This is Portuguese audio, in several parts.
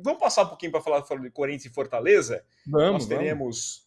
vamos passar um pouquinho para falar de Corinthians e Fortaleza? Nós teremos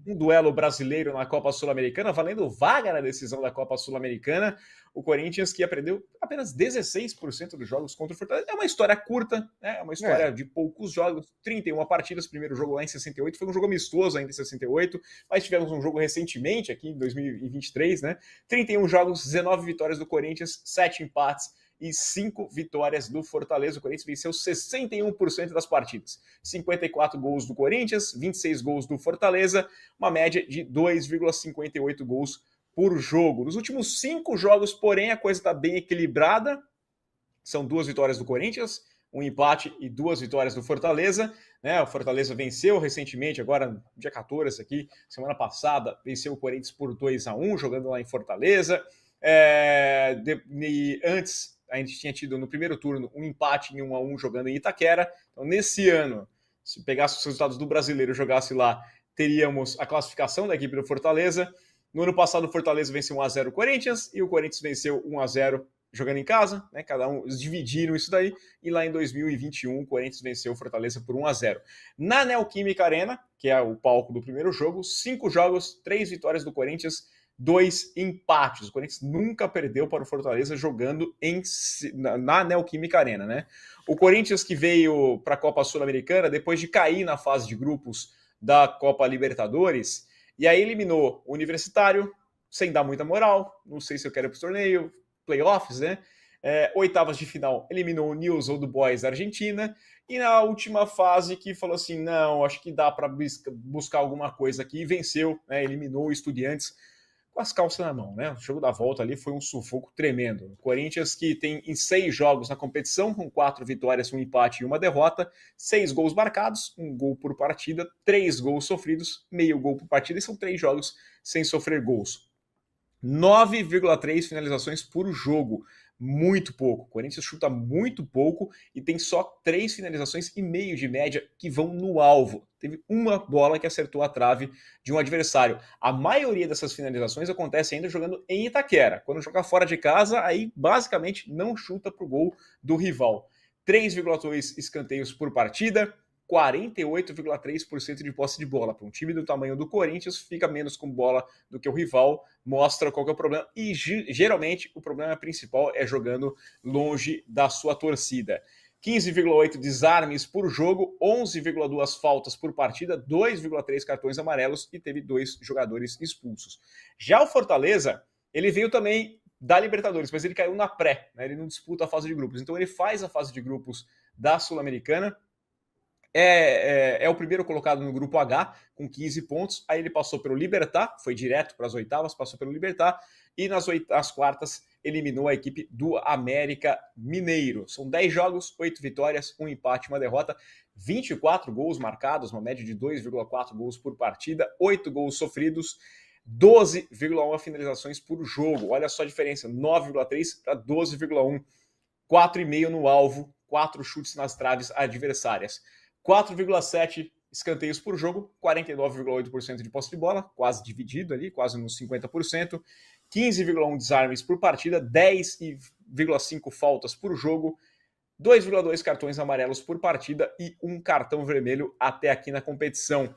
um duelo brasileiro na Copa Sul-Americana, valendo vaga na decisão da Copa Sul-Americana. O Corinthians que aprendeu apenas 16% dos jogos contra o Fortaleza. É uma história curta, né? É uma história de poucos jogos, 31 partidas. Primeiro jogo lá em 68, foi um jogo amistoso ainda em 68, mas tivemos um jogo recentemente, aqui em 2023, né? 31 jogos, 19 vitórias do Corinthians, 7 empates e 5 vitórias do Fortaleza. O Corinthians venceu 61% das partidas. 54 gols do Corinthians, 26 gols do Fortaleza, uma média de 2,58 gols por jogo. Nos últimos 5 jogos, porém, a coisa está bem equilibrada. São 2 vitórias do Corinthians, um empate e 2 vitórias do Fortaleza. Né? O Fortaleza venceu recentemente, agora dia 14 aqui, semana passada, venceu o Corinthians por 2-1, jogando lá em Fortaleza. Antes, a gente tinha tido no primeiro turno um empate em 1-1 jogando em Itaquera. Então, nesse ano, se pegasse os resultados do Brasileiro e jogasse lá, teríamos a classificação da equipe do Fortaleza. No ano passado, o Fortaleza venceu 1-0 o Corinthians e o Corinthians venceu 1-0 jogando em casa, né? Cada um, eles dividiram isso daí. E lá em 2021, o Corinthians venceu o Fortaleza por 1-0. Na Neoquímica Arena, que é o palco do primeiro jogo, 5 jogos, 3 vitórias do Corinthians, 2 empates. O Corinthians nunca perdeu para o Fortaleza jogando na Neoquímica Arena, né? O Corinthians que veio para a Copa Sul-Americana depois de cair na fase de grupos da Copa Libertadores, e aí eliminou o Universitário, sem dar muita moral, não sei se eu quero ir para o torneio, playoffs, né? Oitavas de final, eliminou o Newell's Old Boys da Argentina, e na última fase que falou assim, não, acho que dá para buscar alguma coisa aqui, e venceu, né? Eliminou o Estudiantes com as calças na mão, né? O jogo da volta ali foi um sufoco tremendo. O Corinthians que tem em 6 jogos na competição, com 4 vitórias, um empate e uma derrota, 6 gols marcados, 1 gol por partida, 3 gols sofridos, meio gol por partida, e são 3 jogos sem sofrer gols. 9,3 finalizações por jogo, muito pouco. O Corinthians chuta muito pouco e tem só 3 finalizações e meio de média que vão no alvo. Teve uma bola que acertou a trave de um adversário. A maioria dessas finalizações acontece ainda jogando em Itaquera. Quando joga fora de casa, aí basicamente não chuta para o gol do rival. 3,2 escanteios por partida, 48,3% de posse de bola. Para um time do tamanho do Corinthians, fica menos com bola do que o rival, mostra qual que é o problema. E geralmente o problema principal é jogando longe da sua torcida. 15,8 desarmes por jogo, 11,2 faltas por partida, 2,3 cartões amarelos e teve 2 jogadores expulsos. Já o Fortaleza, ele veio também da Libertadores, mas ele caiu na pré, né? Ele não disputa a fase de grupos. Então ele faz a fase de grupos da Sul-Americana, é o primeiro colocado no grupo H, com 15 pontos. Aí ele passou pelo Libertad, foi direto para as oitavas, passou pelo Libertad, e nas quartas eliminou a equipe do América Mineiro. São 10 jogos, 8 vitórias, 1 empate, 1 derrota, 24 gols marcados, uma média de 2,4 gols por partida, 8 gols sofridos, 12,1 finalizações por jogo. Olha só a diferença, 9,3 para 12,1, 4,5 no alvo, 4 chutes nas traves adversárias. 4,7 escanteios por jogo, 49,8% de posse de bola, quase dividido ali, quase nos 50%, 15,1 desarmes por partida, 10,5 faltas por jogo, 2,2 cartões amarelos por partida e 1 cartão vermelho até aqui na competição.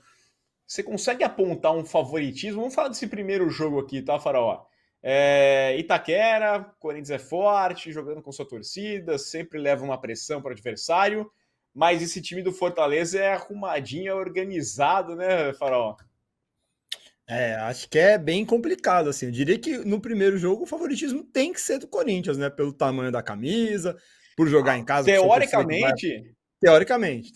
Você consegue apontar um favoritismo? Vamos falar desse primeiro jogo aqui, tá, Faraó? Itaquera, Corinthians é forte, jogando com sua torcida, sempre leva uma pressão para o adversário, mas esse time do Fortaleza é arrumadinho, é organizado, né, Farol? Acho que é bem complicado, assim. Eu diria que no primeiro jogo o favoritismo tem que ser do Corinthians, né? Pelo tamanho da camisa, por jogar em casa. Teoricamente, Teoricamente.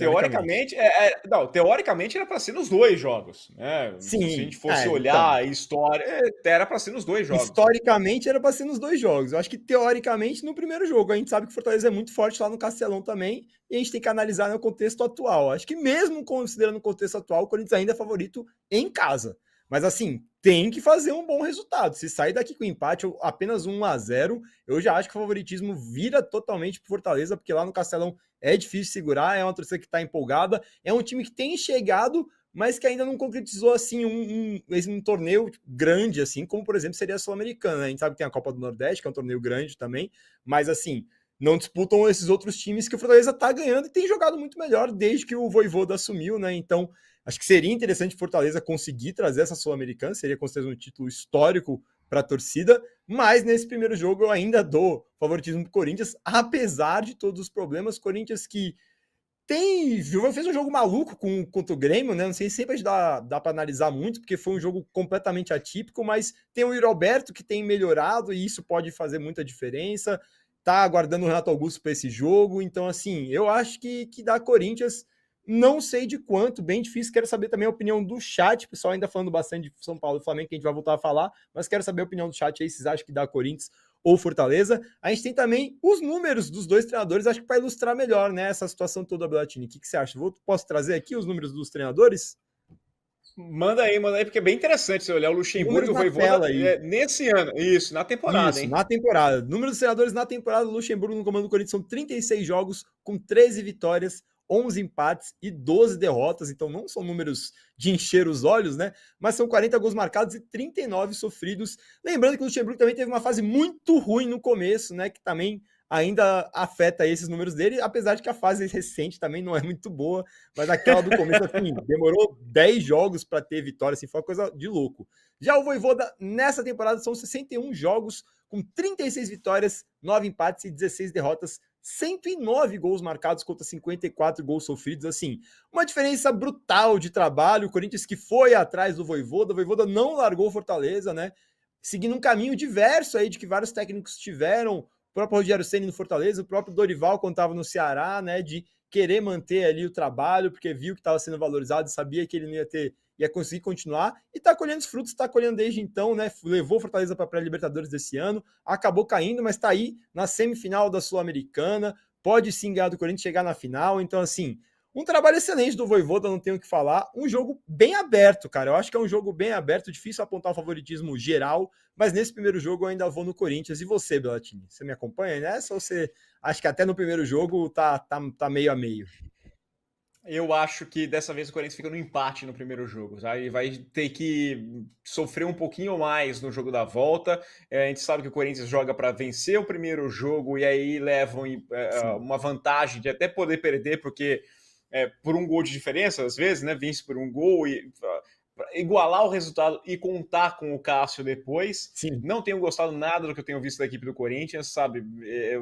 Teoricamente era para ser nos 2 jogos, né? Sim, se a gente fosse olhar então, a história, era para ser nos 2 jogos. Historicamente era para ser nos 2 jogos. Eu acho que teoricamente no primeiro jogo. A gente sabe que o Fortaleza é muito forte lá no Castelão também, e a gente tem que analisar no contexto atual. Acho que mesmo considerando o contexto atual, o Corinthians ainda é favorito em casa. Mas assim, tem que fazer um bom resultado. Se sair daqui com empate ou apenas 1-0, eu já acho que o favoritismo vira totalmente pro Fortaleza, porque lá no Castelão é difícil segurar, é uma torcida que está empolgada, é um time que tem chegado, mas que ainda não concretizou assim um torneio grande, assim, como por exemplo seria a Sul-Americana, né? A gente sabe que tem a Copa do Nordeste, que é um torneio grande também, mas assim, não disputam esses outros times que o Fortaleza está ganhando e tem jogado muito melhor desde que o Vojvoda assumiu, né? Então, acho que seria interessante o Fortaleza conseguir trazer essa Sul-Americana, seria com certeza um título histórico para a torcida, mas nesse primeiro jogo eu ainda dou favoritismo para o Corinthians, apesar de todos os problemas. Corinthians que fez um jogo maluco contra o Grêmio, né? Não sei se sempre dá para analisar muito, porque foi um jogo completamente atípico, mas tem o Yuri Alberto que tem melhorado e isso pode fazer muita diferença. Tá aguardando o Renato Augusto para esse jogo, então assim, eu acho que dá Corinthians, não sei de quanto, bem difícil. Quero saber também a opinião do chat, pessoal ainda falando bastante de São Paulo e Flamengo, que a gente vai voltar a falar, mas quero saber a opinião do chat aí, vocês acham que dá Corinthians ou Fortaleza. A gente tem também os números dos dois treinadores, acho que para ilustrar melhor, né, essa situação toda, Belatini. O que você acha? Posso trazer aqui os números dos treinadores? Manda aí, porque é bem interessante você olhar o Luxemburgo e o Vojvoda nesse ano. Isso, na temporada, hein? Na temporada. Número dos treinadores na temporada, o Luxemburgo no comando do Corinthians são 36 jogos com 13 vitórias, 11 empates e 12 derrotas, então não são números de encher os olhos, né? Mas são 40 gols marcados e 39 sofridos. Lembrando que o Luxemburgo também teve uma fase muito ruim no começo, né? Que também ainda afeta esses números dele, apesar de que a fase recente também não é muito boa, mas aquela do começo, assim, demorou 10 jogos para ter vitória, assim, foi uma coisa de louco. Já o Vojvoda, nessa temporada, são 61 jogos com 36 vitórias, 9 empates e 16 derrotas, 109 gols marcados contra 54 gols sofridos, assim, uma diferença brutal de trabalho. O Corinthians que foi atrás do Vojvoda, o Vojvoda não largou Fortaleza, né, seguindo um caminho diverso aí de que vários técnicos tiveram, o próprio Rogério Ceni no Fortaleza, o próprio Dorival quando estava no Ceará, né, de querer manter ali o trabalho, porque viu que estava sendo valorizado, sabia que ele não ia conseguir continuar, e está colhendo os frutos, está colhendo desde então, né? Levou Fortaleza para a pré-Libertadores desse ano, acabou caindo, mas está aí na semifinal da Sul-Americana, pode sim ganhar do Corinthians, chegar na final. Então, assim, um trabalho excelente do Vojvoda, não tenho o que falar. Um jogo bem aberto, cara. Eu acho que é um jogo bem aberto, difícil apontar o favoritismo geral, mas nesse primeiro jogo eu ainda vou no Corinthians. E você, Belatini? Você me acompanha nessa ou você acha que até no primeiro jogo tá meio a meio? Eu acho que dessa vez o Corinthians fica no empate no primeiro jogo, tá? E vai ter que sofrer um pouquinho mais no jogo da volta. A gente sabe que o Corinthians joga para vencer o primeiro jogo e aí levam uma vantagem de até poder perder, porque por um gol de diferença, às vezes, né? Vence por um gol e igualar o resultado e contar com o Cássio depois. Sim. Não tenho gostado nada do que eu tenho visto da equipe do Corinthians, sabe?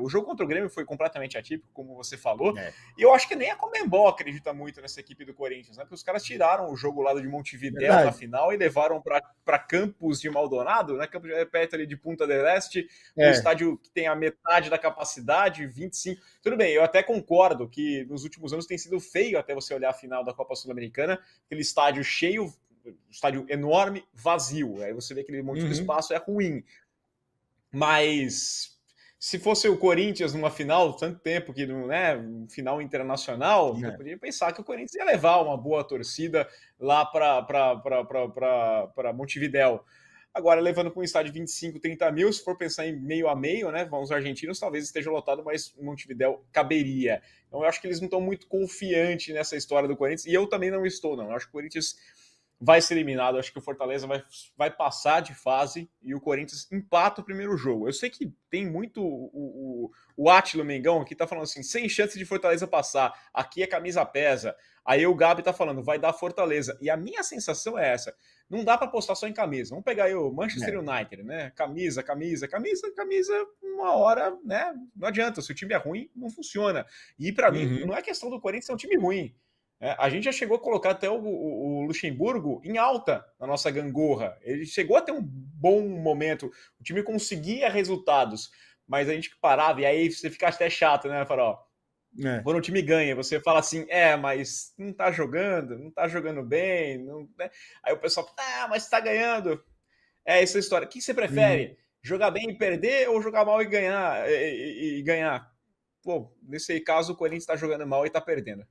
O jogo contra o Grêmio foi completamente atípico, como você falou. E eu acho que nem a Conmebol acredita muito nessa equipe do Corinthians, né? Porque os caras tiraram o jogo lá de Montevidéu na final e levaram para Campos de Maldonado, né? Campos perto ali de Punta del Este, um estádio que tem a metade da capacidade, 25. Tudo bem, eu até concordo que nos últimos anos tem sido feio até você olhar a final da Copa Sul-Americana, aquele estádio cheio, estádio enorme, vazio. Aí você vê aquele monte de espaço, é ruim. Mas se fosse o Corinthians numa final, tanto tempo que não é final internacional, eu poderia pensar que o Corinthians ia levar uma boa torcida lá para Montevidéu. Agora, levando para um estádio de 25, 30 mil, se for pensar em meio a meio, né? Vamos os argentinos, talvez esteja lotado, mas Montevidéu caberia. Então, eu acho que eles não estão muito confiantes nessa história do Corinthians, e eu também não estou, não. Eu acho que o Corinthians vai ser eliminado. Eu acho que o Fortaleza vai passar de fase e o Corinthians empata o primeiro jogo. Eu sei que tem muito o Átila Mengão que tá falando assim, sem chance de Fortaleza passar, aqui a camisa pesa. Aí o Gabi tá falando, vai dar Fortaleza. E a minha sensação é essa, não dá para apostar só em camisa. Vamos pegar aí o Manchester United, né? Camisa, uma hora, né? Não adianta, se o time é ruim, não funciona. E para mim, não é questão do Corinthians ser um time ruim. A gente já chegou a colocar até o Luxemburgo em alta na nossa gangorra. Ele chegou a ter um bom momento, o time conseguia resultados, mas a gente parava, e aí você fica até chato, né, Farol? Quando o time ganha, você fala assim, mas não tá jogando bem, não, né? Aí o pessoal, mas tá ganhando. Essa história. O que você prefere? Jogar bem e perder ou jogar mal e ganhar? E ganhar? Pô, nesse caso o Corinthians tá jogando mal e tá perdendo.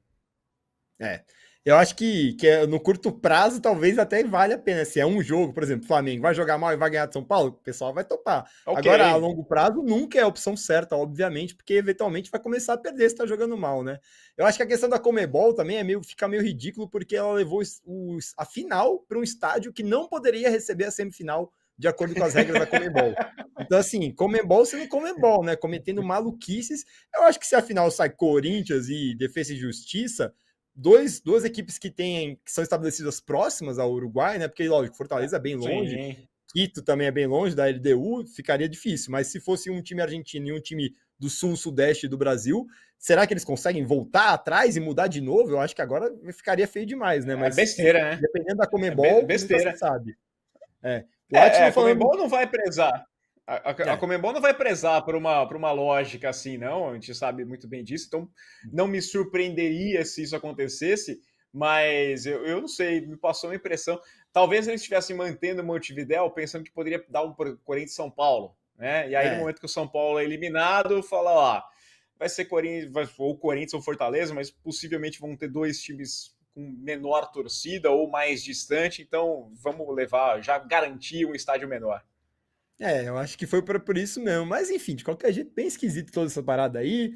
Eu acho que no curto prazo talvez até vale a pena. Se é um jogo, por exemplo, Flamengo vai jogar mal e vai ganhar de São Paulo, o pessoal vai topar. Okay. Agora, a longo prazo, nunca é a opção certa, obviamente, porque eventualmente vai começar a perder se tá jogando mal, né? Eu acho que a questão da Conmebol também fica meio ridículo, porque ela levou a final para um estádio que não poderia receber a semifinal de acordo com as regras da Conmebol. Então, assim, Conmebol sendo Conmebol, né? Cometendo maluquices. Eu acho que se a final sai Corinthians e Defesa e Justiça, duas equipes que são estabelecidas próximas ao Uruguai, né? Porque, lógico, Fortaleza é bem longe, Sim. Quito também é bem longe da LDU, ficaria difícil. Mas se fosse um time argentino e um time do sul-sudeste do Brasil, será que eles conseguem voltar atrás e mudar de novo? Eu acho que agora ficaria feio demais, né? É Mas besteira, né? dependendo da Conmebol, nunca se Besteira. sabe. O Atila A falando. Conmebol não vai prezar. A É, Conmebol não vai prezar por uma lógica assim, não. A gente sabe muito bem disso. Então, não me surpreenderia se isso acontecesse, mas eu não sei, me passou uma impressão. Talvez eles estivessem mantendo o Montevidéu pensando que poderia dar um Corinthians e São Paulo, né? E aí, no é, momento que o São Paulo é eliminado, fala, ó, vai ser Corinthians, ou Corinthians ou Fortaleza, mas possivelmente vão ter dois times com menor torcida ou mais distante, então vamos levar, já garantir um estádio menor. eu acho que foi por isso mesmo. Mas enfim, de qualquer jeito, bem esquisito toda essa parada aí.